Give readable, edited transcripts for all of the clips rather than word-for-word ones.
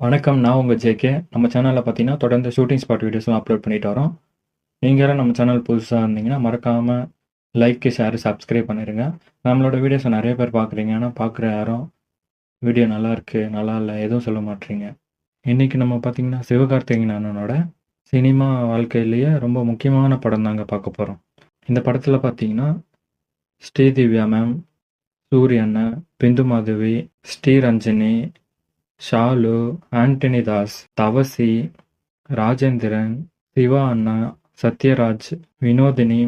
வணக்கம். நான் உங்க ஜேகே. நம்ம சேனல்ல பார்த்தீங்கன்னா, தொடர்ந்து ஷூட்டிங் ஸ்பாட் வீடியோஸ்லாம் அப்லோட் பண்ணிட்டு வரோம். நீங்க யாரும் நம்ம சேனல் புதுசா இருந்தீங்கன்னா, மறக்காம லைக், ஷேர், சப்ஸ்கிரைப் பண்ணிருங்க. நம்மளோட வீடியோஸ நெறைய பேர் பார்க்குறீங்க. ஆனா பார்க்குற யாரும் வீடியோ நல்லாயிருக்கு, நல்லா இல்ல எதுவும் சொல்ல மாட்றீங்க. இன்னைக்கு நம்ம பார்த்தீங்கன்னா, சிவகார்த்திகேயன் அண்ணனோட சினிமா வாழ்க்கையிலேயே ரொம்ப முக்கியமான படம் தாங்க பார்க்க போறோம். இந்த படத்துல பார்த்தீங்கன்னா, ஸ்ரீதிவ்யா மேம், சூரி அண்ணன், பிந்து மாதவி, ஸ்ரீரஞ்சனி, ஷாலு, ஆண்டனி தாஸ், தவசி, ராஜேந்திரன், சிவா அண்ணா, சத்யராஜ், வினோதினி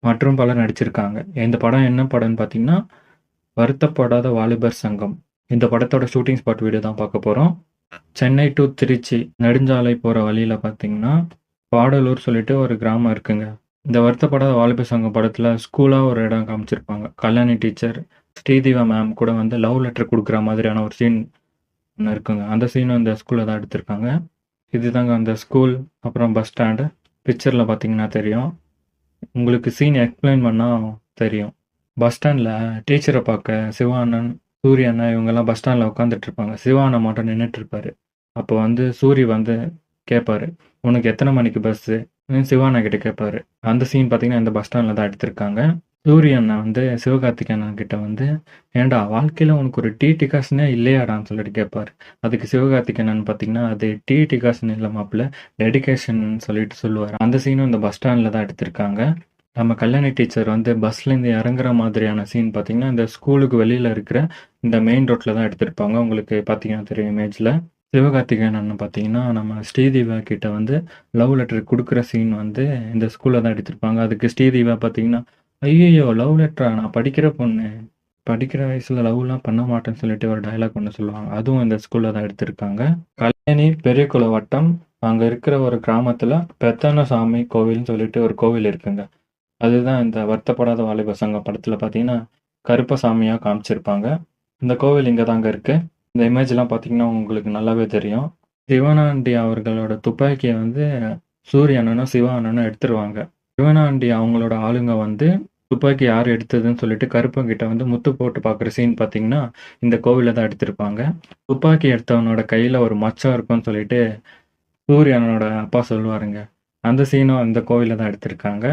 மற்றும் பலர் நடிச்சிருக்காங்க. இந்த படம் என்ன படம்னு பார்த்தீங்கன்னா, வருத்தப்படாத வாலிபர் சங்கம். இந்த படத்தோட ஷூட்டிங் ஸ்பாட் வீடியோ தான் பார்க்க போறோம். சென்னை டு திருச்சி நெடுஞ்சாலை போற வழியில பார்த்தீங்கன்னா, பாடலூர் சொல்லிட்டு ஒரு கிராமம் இருக்குங்க. இந்த வருத்தப்படாத வாலிபர் சங்கம் படத்துல ஸ்கூலா ஒரு இடம் காமிச்சிருப்பாங்க. கல்யாணி டீச்சர், ஸ்ரீதிவா மேம் கூட வந்து லவ் லெட்டர் குடுக்குற மாதிரியான ஒரு சீன் ஒண்ணு இருக்குங்க. அந்த சீனும் இந்த ஸ்கூல்ல தான் எடுத்திருக்காங்க. இதுதாங்க அந்த ஸ்கூல். அப்புறம் பஸ் ஸ்டாண்டு. பிக்சர்ல பார்த்தீங்கன்னா தெரியும். உங்களுக்கு சீன் எக்ஸ்பிளைன் பண்ணா தெரியும். பஸ் ஸ்டாண்ட்ல டீச்சரை பார்க்க சிவா அண்ணன், சூரி அண்ணன் இவங்கெல்லாம் பஸ் ஸ்டாண்ட்ல உட்காந்துட்டு இருப்பாங்க. சிவா அண்ணன் மட்டும் நின்னுட்டு இருப்பாரு. அப்போ வந்து சூரி வந்து கேட்பாரு, "உனக்கு எத்தனை மணிக்கு பஸ்ஸு?" சிவா அண்ணா கிட்ட கேட்பாரு. அந்த சீன் பார்த்தீங்கன்னா இந்த பஸ் ஸ்டாண்ட்ல தான் எடுத்திருக்காங்க. சூரி அண்ணன் வந்து சிவகார்த்திகேயன் அண்ணன் கிட்ட வந்து, "ஏன்டா வாழ்க்கையில உனக்கு ஒரு டீ டிகாஷனே இல்லையாடான்னு?" சொல்லிட்டு கேட்பாரு. அதுக்கு சிவகார்த்திகேயன் அண்ணன் பார்த்தீங்கன்னா, "அது டீ டிகாஷன் இல்ல மாப்ள, டெடிகேஷன்னு" சொல்லிட்டு சொல்லுவாரு. அந்த சீனும் இந்த பஸ் ஸ்டாண்ட்ல தான் எடுத்திருக்காங்க. நம்ம கல்யாணி டீச்சர் வந்து பஸ்லேருந்து இறங்குற மாதிரியான சீன் பார்த்தீங்கன்னா, இந்த ஸ்கூலுக்கு வெளியில இருக்கிற இந்த மெயின் ரோட்ல தான் எடுத்திருப்பாங்க. உங்களுக்கு பார்த்தீங்கன்னா தெரியும் இமேஜ்ல. சிவகார்த்திகேயன் அண்ணன் பார்த்தீங்கன்னா, நம்ம ஸ்ரீதிவா கிட்ட வந்து லவ் லெட்டர் குடுக்குற சீன் வந்து இந்த ஸ்கூல்ல தான் எடுத்திருப்பாங்க. அதுக்கு ஸ்ரீதிவா பார்த்தீங்கன்னா, "ஐயய்யோ! லவ் லெட்டரா? நான் படிக்கிற பொண்ணு. படிக்கிற வயசுல லவ்லாம் பண்ண மாட்டேன்னு" சொல்லிட்டு ஒரு டயலாக் ஒண்ணு சொல்லுவாங்க. அதுவும் இந்த ஸ்கூல்ல தான் எடுத்திருக்காங்க. கல்யாணி பெரியகுள வட்டம். அங்க இருக்கிற ஒரு கிராமத்துல பெத்தனசாமி கோவில்னு சொல்லிட்டு ஒரு கோவில் இருக்குங்க. அதுதான் இந்த வருத்தப்படாத வாலிபர் சங்கம் படத்துல பார்த்தீங்கன்னா, கருப்பசாமியா காமிச்சிருப்பாங்க. இந்த கோவில் இங்க தாங்க இருக்கு. இந்த இமேஜ்லாம் பார்த்தீங்கன்னா உங்களுக்கு நல்லாவே தெரியும். சிவனாண்டி அவர்களோட துப்பாக்கிய வந்து சூரிய அண்ணனும், சிவா அண்ணனும் எடுத்துருவாங்க. சிவனாண்டி அவங்களோட ஆளுங்க வந்து துப்பாக்கி யார் எடுத்ததுன்னு சொல்லிட்டு கருப்பன்கிட்ட வந்து முத்து போட்டு பார்க்குற சீன் பார்த்தீங்கன்னா, இந்த கோவில்ல தான் எடுத்திருப்பாங்க. துப்பாக்கி எடுத்தவனோட கையில ஒரு மச்சம் இருக்கும்னு சொல்லிட்டு சூரிய அண்ணனோட அப்பா சொல்லுவாருங்க. அந்த சீனும் அந்த கோவில்ல தான் எடுத்திருக்காங்க.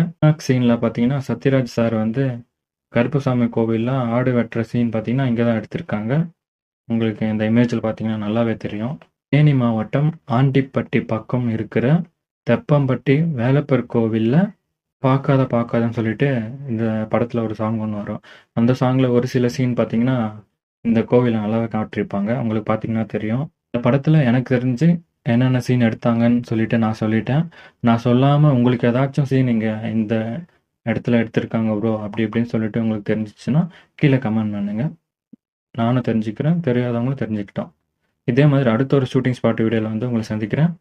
சீன்ல பார்த்தீங்கன்னா, சத்யராஜ் சார் வந்து கருப்பசாமி கோவில்ல ஆடு வெட்டுற சீன் பார்த்தீங்கன்னா, இங்க தான் எடுத்திருக்காங்க. உங்களுக்கு இந்த இமேஜ்ல பார்த்தீங்கன்னா நல்லாவே தெரியும். தேனி மாவட்டம் ஆண்டிப்பட்டி பக்கம் இருக்கிற தெப்பம்பட்டி வேலப்பர் கோவில்ல பார்க்காதன்னு சொல்லிட்டு இந்த படத்துல ஒரு சாங் ஒண்ணு வரும். அந்த சாங்ல ஒரு சில சீன் பார்த்தீங்கன்னா, இந்த கோவில நல்லாவே காட்டியிருப்பாங்க. உங்களுக்கு பார்த்தீங்கன்னா தெரியும். இந்த படத்துல எனக்கு தெரிஞ்சு என்னென்ன சீன் எடுத்தாங்கன்னு சொல்லிட்டு நான் சொல்லிட்டேன். நான் சொல்லாம உங்களுக்கு ஏதாச்சும் சீன் இங்க இந்த இடத்துல எடுத்திருக்காங்க ப்ரோ, அப்படி இப்படின்னு சொல்லிட்டு உங்களுக்கு தெரிஞ்சுச்சுன்னா, கீழ கமெண்ட் பண்ணுங்க. நானும் தெரிஞ்சுக்கிறேன். தெரியாதவங்களும் தெரிஞ்சுக்கிட்டோம். இதே மாதிரி அடுத்த ஒரு ஷூட்டிங் ஸ்பாட் வீடியோல வந்து உங்கள சந்திக்கிறேன்.